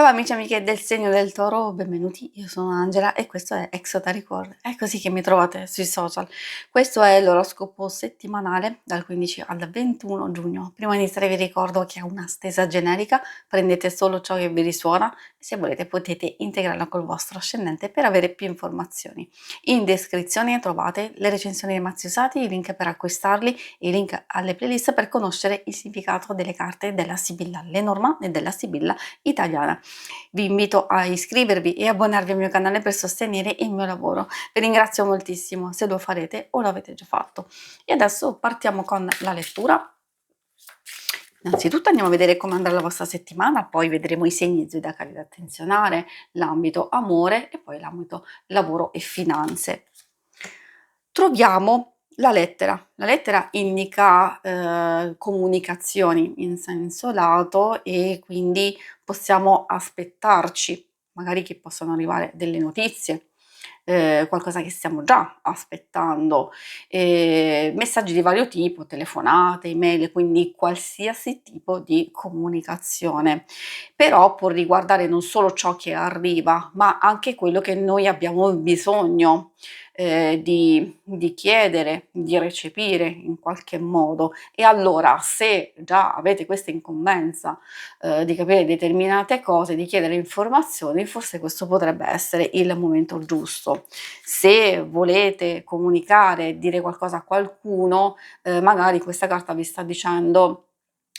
Ciao amici e amiche del segno del toro, benvenuti, io sono Angela e questo è Exotericord, è così che mi trovate sui social. Questo è l'oroscopo settimanale dal 15 al 21 giugno. Prima di iniziare vi ricordo che è una stesa generica, prendete solo ciò che vi risuona e se volete potete integrarla col vostro ascendente per avere più informazioni. In descrizione trovate le recensioni dei mazzi usati, i link per acquistarli e i link alle playlist per conoscere il significato delle carte della Sibilla Lenormand e della Sibilla italiana. Vi invito a iscrivervi e abbonarvi al mio canale per sostenere il mio lavoro. Vi ringrazio moltissimo se lo farete o l'avete già fatto. E adesso partiamo con la lettura. Innanzitutto andiamo a vedere come andrà la vostra settimana, poi vedremo i segni zodiacali da attenzionare, l'ambito amore e poi l'ambito lavoro e finanze. Troviamo la lettera indica comunicazioni in senso lato e quindi possiamo aspettarci magari che possano arrivare delle notizie, qualcosa che stiamo già aspettando, messaggi di vario tipo, telefonate, email, quindi qualsiasi tipo di comunicazione. Però può riguardare non solo ciò che arriva, ma anche quello che noi abbiamo bisogno di chiedere, di recepire in qualche modo. E allora, se già avete questa incombenza di capire determinate cose, di chiedere informazioni, forse questo potrebbe essere il momento giusto. Se volete comunicare, dire qualcosa a qualcuno, magari questa carta vi sta dicendo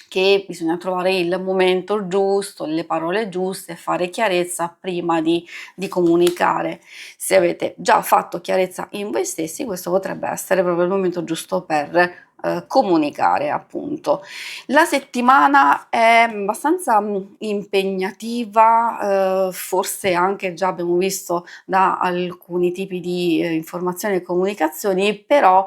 che bisogna trovare il momento giusto, le parole giuste, fare chiarezza prima di comunicare. Se avete già fatto chiarezza in voi stessi, questo potrebbe essere proprio il momento giusto per comunicare, appunto. La settimana è abbastanza impegnativa, forse anche già abbiamo visto da alcuni tipi di informazioni e comunicazioni, però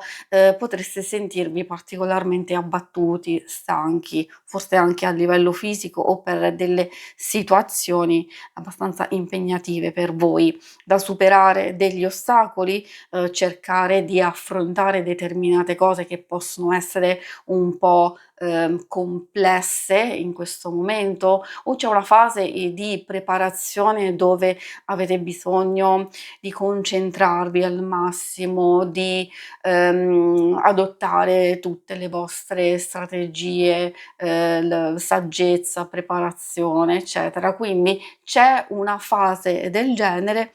potreste sentirvi particolarmente abbattuti, stanchi, forse anche a livello fisico o per delle situazioni abbastanza impegnative per voi da superare, degli ostacoli, cercare di affrontare determinate cose che possono essere un po' complesse in questo momento, o c'è una fase di preparazione dove avete bisogno di concentrarvi al massimo, di adottare tutte le vostre strategie, saggezza, preparazione, eccetera. Quindi c'è una fase del genere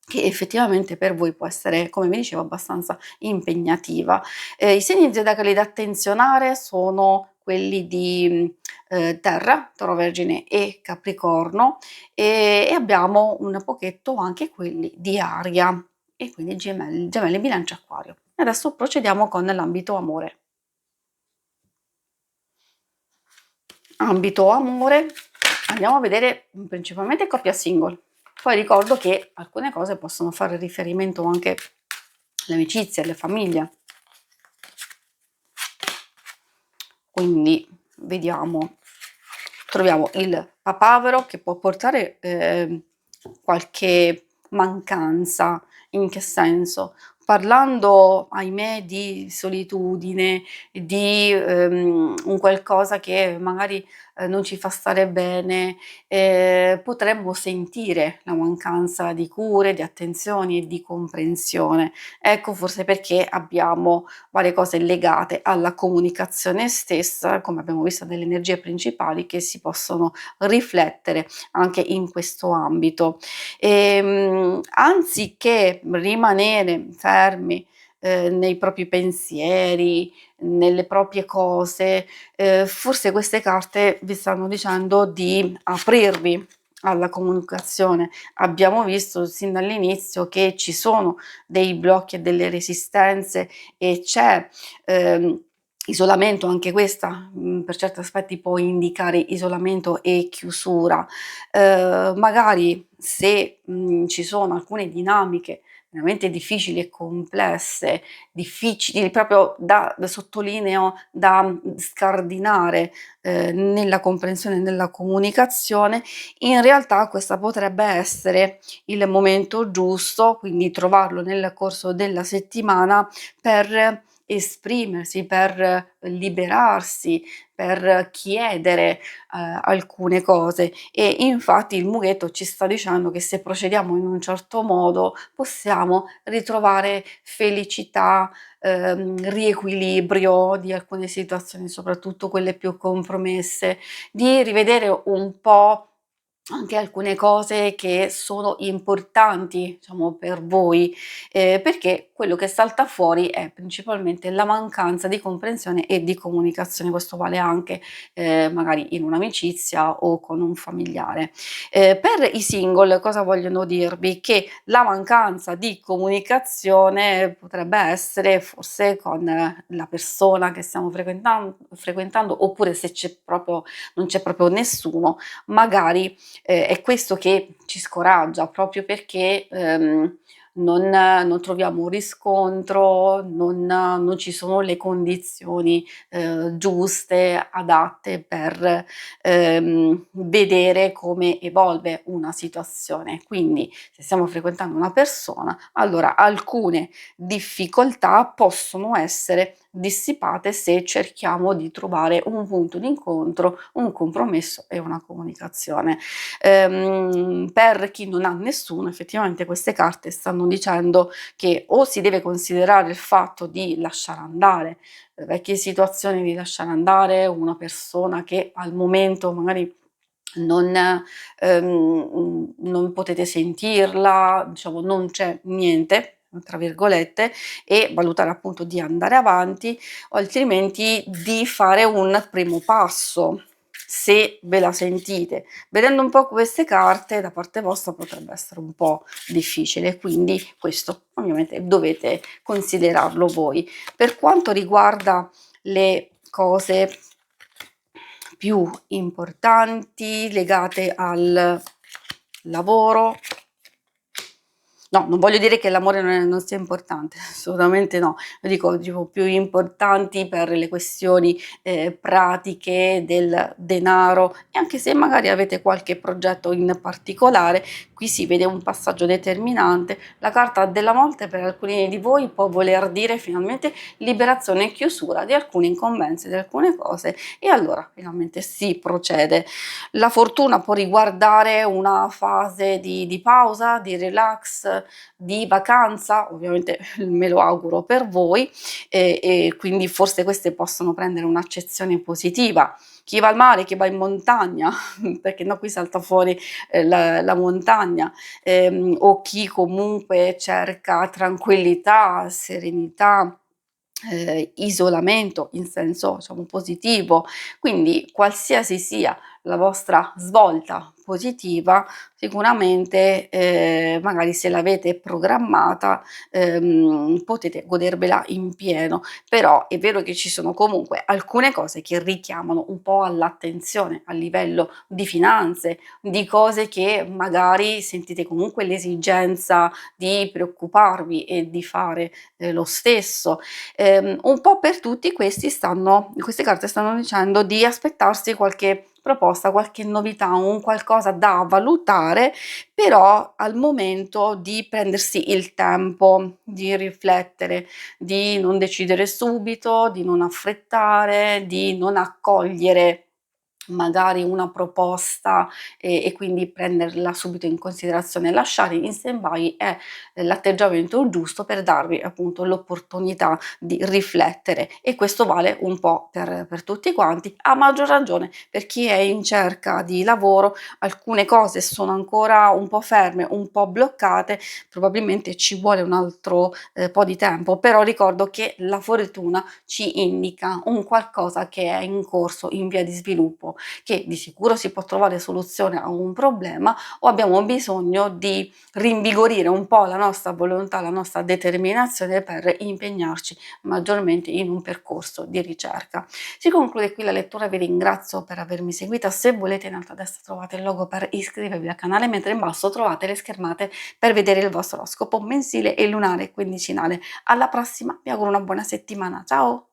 che effettivamente per voi può essere, come vi dicevo, abbastanza impegnativa. I segni zodiacali da attenzionare sono quelli di Terra, Toro, Vergine e Capricorno e abbiamo un pochetto anche quelli di Aria e quindi Gemelli, Bilancia, Acquario. Adesso procediamo con l'ambito amore. Ambito amore, andiamo a vedere principalmente coppia single. Poi ricordo che alcune cose possono fare riferimento anche alle amicizie, alle famiglie. Quindi vediamo, troviamo il papavero che può portare qualche mancanza. In che senso? Parlando, ahimè, di solitudine, di un qualcosa che magari non ci fa stare bene, potremmo sentire la mancanza di cure, di attenzioni e di comprensione. Ecco forse perché abbiamo varie cose legate alla comunicazione stessa, come abbiamo visto delle energie principali che si possono riflettere anche in questo ambito. Anziché rimanere fermi nei propri pensieri, nelle proprie cose, forse queste carte vi stanno dicendo di aprirvi alla comunicazione. Abbiamo visto sin dall'inizio che ci sono dei blocchi e delle resistenze e c'è isolamento, anche questa per certi aspetti può indicare isolamento e chiusura. Magari se ci sono alcune dinamiche veramente difficili e complesse, difficili proprio da sottolineo, da scardinare nella comprensione e nella comunicazione, in realtà questa potrebbe essere il momento giusto, quindi trovarlo nel corso della settimana per esprimersi, per liberarsi, per chiedere alcune cose. E infatti il mughetto ci sta dicendo che se procediamo in un certo modo possiamo ritrovare felicità, riequilibrio di alcune situazioni, soprattutto quelle più compromesse, di rivedere un po' anche alcune cose che sono importanti, diciamo, per voi, perché quello che salta fuori è principalmente la mancanza di comprensione e di comunicazione. Questo vale anche, magari in un'amicizia o con un familiare. Per i single cosa vogliono dirvi? Che la mancanza di comunicazione potrebbe essere forse con la persona che stiamo frequentando, oppure se non c'è proprio nessuno, magari è questo che ci scoraggia, proprio perché, non troviamo un riscontro, non ci sono le condizioni, giuste, adatte per, vedere come evolve una situazione. Quindi, se stiamo frequentando una persona, allora alcune difficoltà possono essere dissipate se cerchiamo di trovare un punto d'incontro, un compromesso e una comunicazione. Per chi non ha nessuno, effettivamente queste carte stanno dicendo che o si deve considerare il fatto di lasciare andare vecchie situazioni, di lasciare andare una persona che al momento magari non, non potete sentirla, diciamo non c'è niente, tra virgolette, e valutare appunto di andare avanti o altrimenti di fare un primo passo, se ve la sentite. Vedendo un po' queste carte da parte vostra potrebbe essere un po' difficile, quindi questo ovviamente dovete considerarlo voi. Per quanto riguarda le cose più importanti legate al lavoro, no, non voglio dire che l'amore non sia importante, assolutamente no. Lo dico, dico più importanti per le questioni, pratiche del denaro, e anche se magari avete qualche progetto in particolare, qui si vede un passaggio determinante. La carta della morte per alcuni di voi può voler dire finalmente liberazione e chiusura di alcune incombenze, di alcune cose, e allora finalmente si procede. La fortuna può riguardare una fase di pausa, di relax, di vacanza, ovviamente me lo auguro per voi, e quindi forse queste possono prendere un'accezione positiva. Chi va al mare, chi va in montagna, perché no, qui salta fuori la montagna, o chi comunque cerca tranquillità, serenità, isolamento in senso diciamo positivo, quindi qualsiasi sia la vostra svolta positiva, sicuramente magari se l'avete programmata potete godervela in pieno, però è vero che ci sono comunque alcune cose che richiamano un po' all'attenzione a livello di finanze, di cose che magari sentite comunque l'esigenza di preoccuparvi e di fare lo stesso. Un po' per tutti queste carte stanno dicendo di aspettarsi qualche proposta, qualche novità, un qualcosa da valutare, però al momento di prendersi il tempo di riflettere, di non decidere subito, di non affrettare, di non accogliere magari una proposta e quindi prenderla subito in considerazione. Lasciare in stand-by è l'atteggiamento giusto per darvi appunto l'opportunità di riflettere, e questo vale un po' per tutti quanti, a maggior ragione per chi è in cerca di lavoro. Alcune cose sono ancora un po' ferme, un po' bloccate, probabilmente ci vuole un altro po' di tempo, però ricordo che la fortuna ci indica un qualcosa che è in corso, in via di sviluppo, che di sicuro si può trovare soluzione a un problema, o abbiamo bisogno di rinvigorire un po' la nostra volontà, la nostra determinazione per impegnarci maggiormente in un percorso di ricerca. Si conclude qui la lettura, vi ringrazio per avermi seguita. Se volete, in alto a destra trovate il logo per iscrivervi al canale, mentre in basso trovate le schermate per vedere il vostro oroscopo mensile e lunare quindicinale. Alla prossima, vi auguro una buona settimana, ciao!